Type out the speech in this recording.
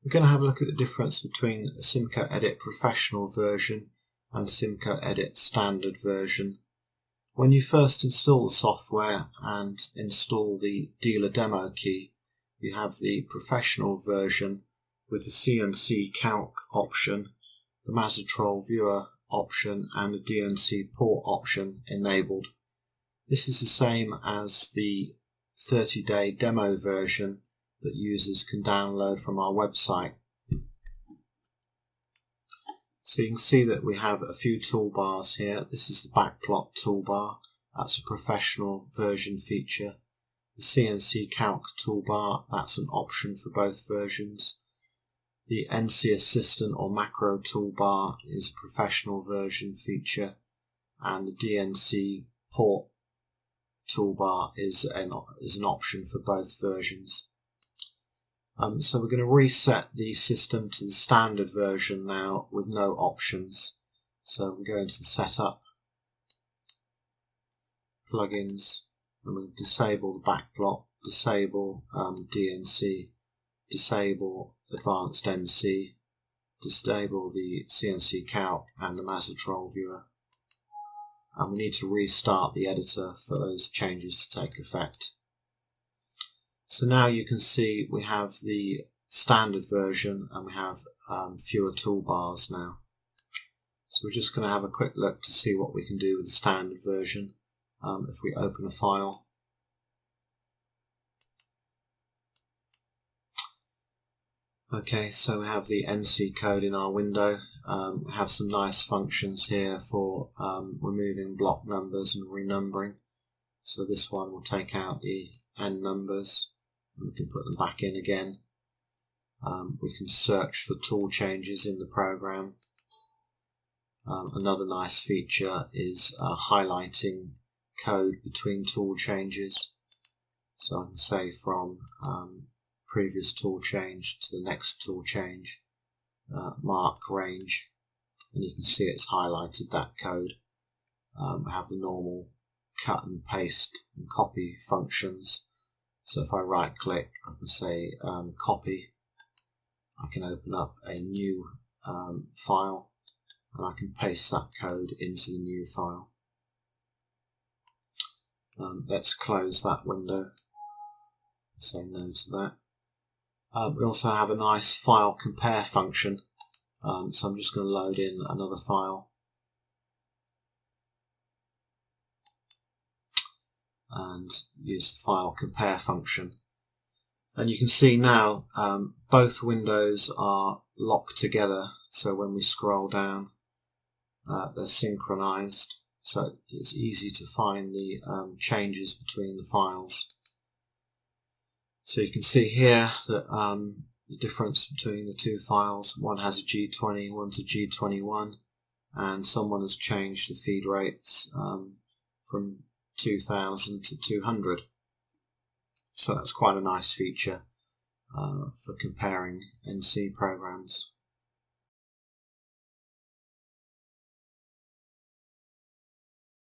We're going to have a look at the difference between a CIMCO Edit Professional version and CIMCO Edit Standard version. When you first install the software and install the dealer demo key, you have the Professional version with the CIMCO option, the Mazatrol Viewer option and the DNC Port option enabled. This is the same as the 30-day demo version that users can download from our website. So you can see that we have a few toolbars here. This is the backplot toolbar. That's a professional version feature. The CNC toolbar, that's an option for both versions. The NC Assistant or macro toolbar is a professional version feature, and the DNC port toolbar is an option for both versions. So we're going to reset the system to the standard version now with no options. So we go into the setup, plugins, and we'll disable the backplot, disable DNC, disable advanced NC, disable the CNC calc and the Mazatrol viewer. And we need to restart the editor for those changes to take effect. So now you can see we have the standard version and we have fewer toolbars now. So we're just going to have a quick look to see what we can do with the standard version. If we open a file, okay, so we have the NC code in our window. We have some nice functions here for removing block numbers and renumbering. So this one will take out the N numbers and we can put them back in again. We can search for tool changes in the program. Another nice feature is highlighting code between tool changes. So I can say from previous tool change to the next tool change, mark range, and you can see it's highlighted that code. We have the normal cut and paste and copy functions. So if I right click, I can say copy. I can open up a new file and I can paste that code into the new file. Let's close that window. Say no to that. We also have a nice file compare function. So I'm just going to load in another file. And use the file compare function. And you can see now both windows are locked together. So when we scroll down, they're synchronized. So it's easy to find the changes between the files. So you can see here that the difference between the two files. One has a G20, one's a G21, and someone has changed the feed rates from 2000 to 200. So that's quite a nice feature for comparing NC programs.